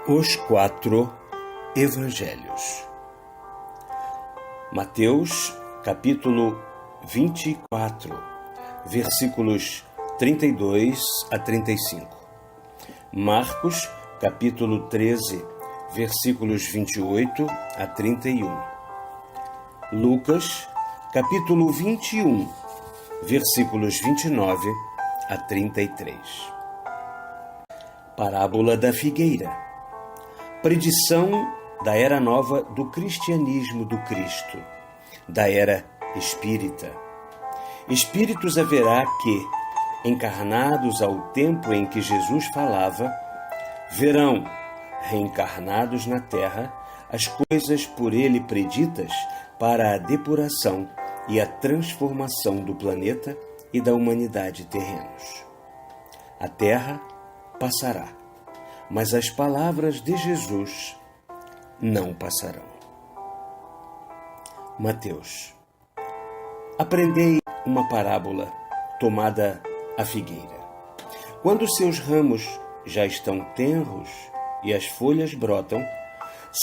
Os quatro Evangelhos. Mateus, capítulo 24, versículos 32 a 35. Marcos, capítulo 13, versículos 28 a 31. Lucas, capítulo 21, versículos 29 a 33. Parábola da figueira. Predição da era nova do cristianismo do Cristo, da era espírita. Espíritos haverá que, encarnados ao tempo em que Jesus falava, verão, reencarnados na terra, as coisas por ele preditas para a depuração e a transformação do planeta e da humanidade terrenos. A terra passará, mas as palavras de Jesus não passarão. Mateus. Aprendei uma parábola tomada à figueira. Quando seus ramos já estão tenros e as folhas brotam,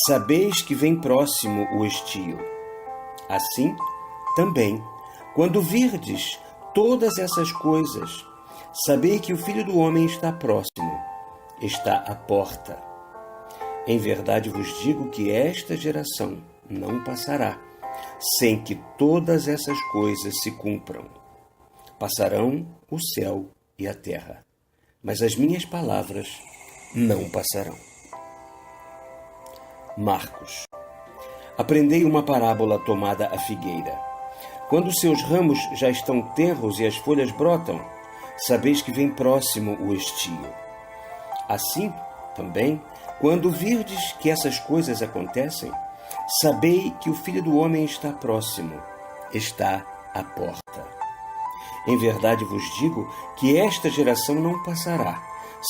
sabeis que vem próximo o estio. Assim, também, quando virdes todas essas coisas, sabei que o Filho do Homem está próximo, está à porta. Em verdade vos digo que esta geração não passará, sem que todas essas coisas se cumpram. Passarão o céu e a terra, mas as minhas palavras não passarão. Marcos. Aprendei uma parábola tomada à figueira. Quando seus ramos já estão tenros e as folhas brotam, sabeis que vem próximo o estio. Assim, também, quando virdes que essas coisas acontecem, sabei que o Filho do Homem está próximo, está à porta. Em verdade vos digo que esta geração não passará,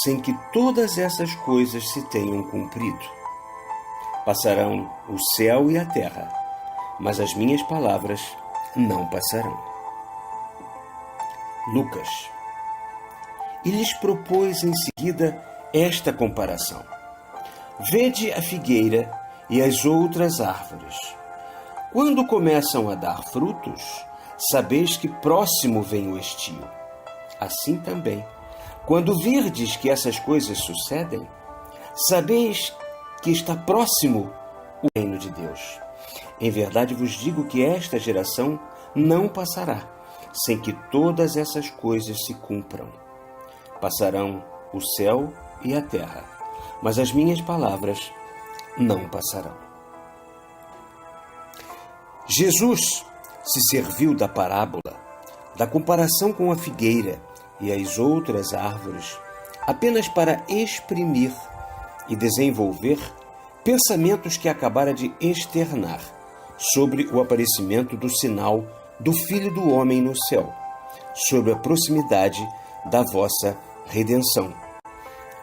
sem que todas essas coisas se tenham cumprido. Passarão o céu e a terra, mas as minhas palavras não passarão. Lucas. E lhes propôs em seguida esta comparação. Vede a figueira e as outras árvores. Quando começam a dar frutos, sabeis que próximo vem o estio. Assim também, quando virdes que essas coisas sucedem, sabeis que está próximo o reino de Deus. Em verdade vos digo que esta geração não passará, sem que todas essas coisas se cumpram. Passarão o céu e a terra, mas as minhas palavras não passarão. Jesus se serviu da parábola, da comparação com a figueira e as outras árvores, apenas para exprimir e desenvolver pensamentos que acabara de externar sobre o aparecimento do sinal do Filho do Homem no céu, sobre a proximidade da vossa redenção,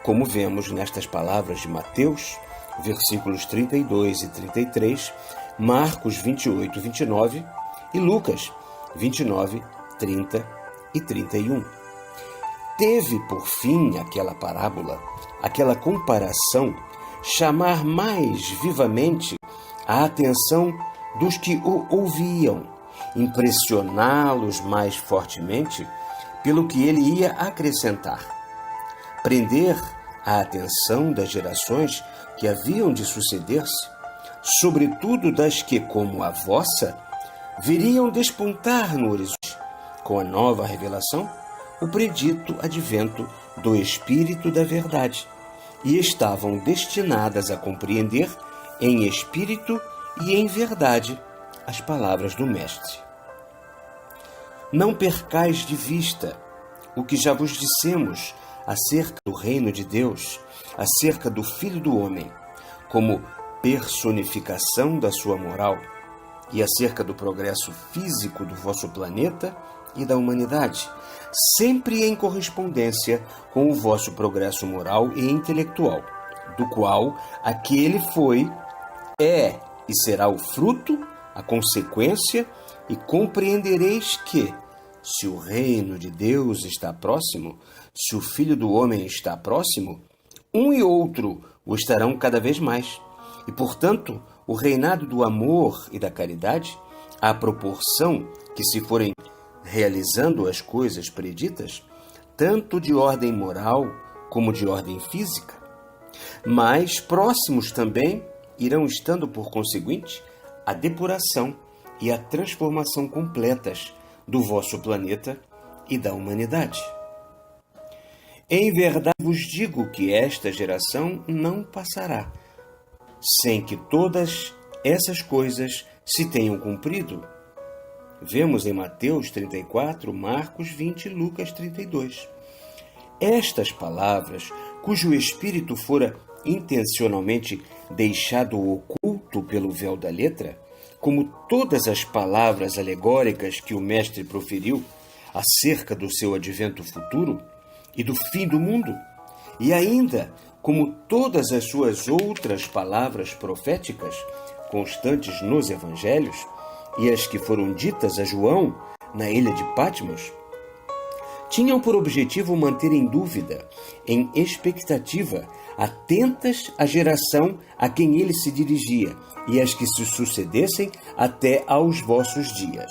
como vemos nestas palavras de Mateus, versículos 32 e 33, Marcos 28 e 29 e Lucas 29, 30 e 31. Teve, por fim, aquela parábola, aquela comparação, chamar mais vivamente a atenção dos que o ouviam, impressioná-los mais fortemente pelo que ele ia acrescentar, prender a atenção das gerações que haviam de suceder-se, sobretudo das que, como a vossa, viriam despontar no horizonte, com a nova revelação, o predito advento do Espírito da Verdade, e estavam destinadas a compreender em espírito e em verdade as palavras do Mestre. Não percais de vista o que já vos dissemos acerca do reino de Deus, acerca do Filho do Homem, como personificação da sua moral, e acerca do progresso físico do vosso planeta e da humanidade, sempre em correspondência com o vosso progresso moral e intelectual, do qual aquele foi, é e será o fruto, a consequência, e compreendereis que, se o reino de Deus está próximo, se o Filho do Homem está próximo, um e outro o estarão cada vez mais. E, portanto, o reinado do amor e da caridade, à proporção que se forem realizando as coisas preditas, tanto de ordem moral como de ordem física, mais próximos também irão estando, por conseguinte, a depuração e a transformação completas do vosso planeta e da humanidade. Em verdade vos digo que esta geração não passará sem que todas essas coisas se tenham cumprido. Vemos em Mateus 34, Marcos 20 e Lucas 32. Estas palavras, cujo espírito fora intencionalmente deixado oculto pelo véu da letra, como todas as palavras alegóricas que o Mestre proferiu acerca do seu advento futuro e do fim do mundo, e ainda como todas as suas outras palavras proféticas constantes nos evangelhos e as que foram ditas a João na ilha de Patmos, tinham por objetivo manter em dúvida, em expectativa, atentas a geração a quem ele se dirigia e as que se sucedessem até aos vossos dias.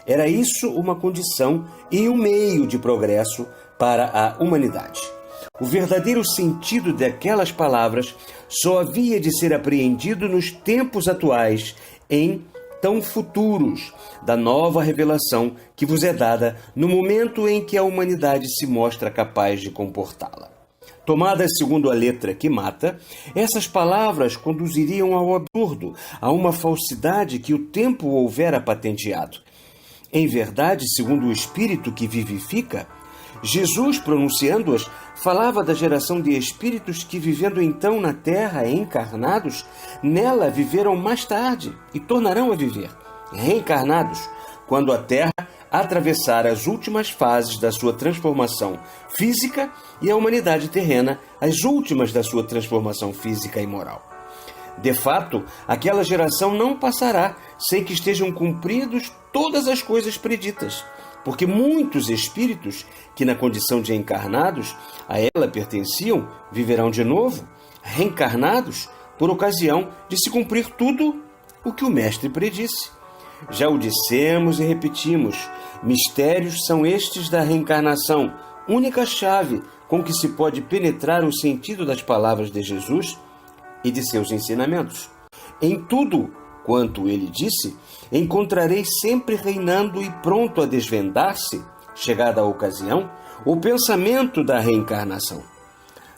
Era isso uma condição e um meio de progresso para a humanidade. O verdadeiro sentido daquelas palavras só havia de ser apreendido nos tempos atuais, em tão futuros, da nova revelação que vos é dada no momento em que a humanidade se mostra capaz de comportá-la. Tomadas segundo a letra que mata, essas palavras conduziriam ao absurdo, a uma falsidade que o tempo houvera patenteado. Em verdade, segundo o Espírito que vivifica, Jesus, pronunciando-as, falava da geração de espíritos que, vivendo então na terra encarnados, nela viveram mais tarde e tornarão a viver, reencarnados, quando a terra atravessar as últimas fases da sua transformação física e a humanidade terrena as últimas da sua transformação física e moral. De fato, aquela geração não passará sem que estejam cumpridos todas as coisas preditas, porque muitos espíritos que na condição de encarnados a ela pertenciam viverão de novo, reencarnados por ocasião de se cumprir tudo o que o Mestre predisse. Já o dissemos e repetimos, mistérios são estes da reencarnação, única chave com que se pode penetrar o sentido das palavras de Jesus e de seus ensinamentos. Em tudo quanto ele disse, encontrarei sempre reinando e pronto a desvendar-se, chegada a ocasião, o pensamento da reencarnação.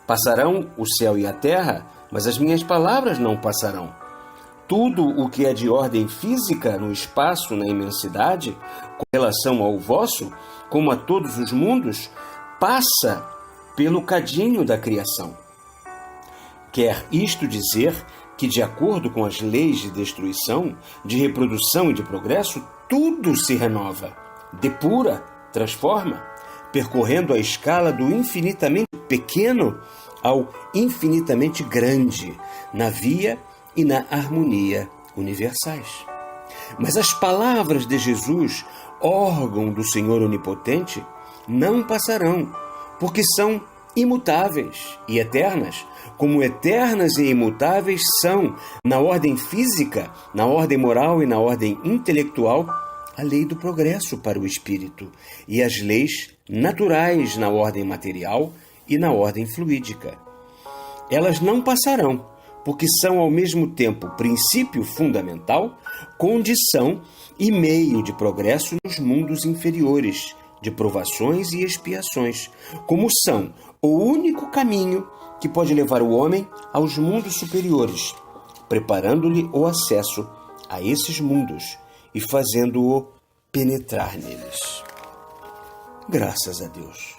Passarão o céu e a terra, mas as minhas palavras não passarão. Tudo o que é de ordem física no espaço, na imensidade, com relação ao vosso, como a todos os mundos, passa pelo cadinho da criação. Quer isto dizer que, de acordo com as leis de destruição, de reprodução e de progresso, tudo se renova, depura, transforma, percorrendo a escala do infinitamente pequeno ao infinitamente grande, na via e na harmonia universais. Mas as palavras de Jesus, órgão do Senhor Onipotente, não passarão, porque são imutáveis e eternas, como eternas e imutáveis são, na ordem física, na ordem moral e na ordem intelectual, a lei do progresso para o espírito e as leis naturais na ordem material e na ordem fluídica. Elas não passarão, porque são ao mesmo tempo princípio fundamental, condição e meio de progresso nos mundos inferiores, de provações e expiações, como são o único caminho que pode levar o homem aos mundos superiores, preparando-lhe o acesso a esses mundos e fazendo-o penetrar neles. Graças a Deus.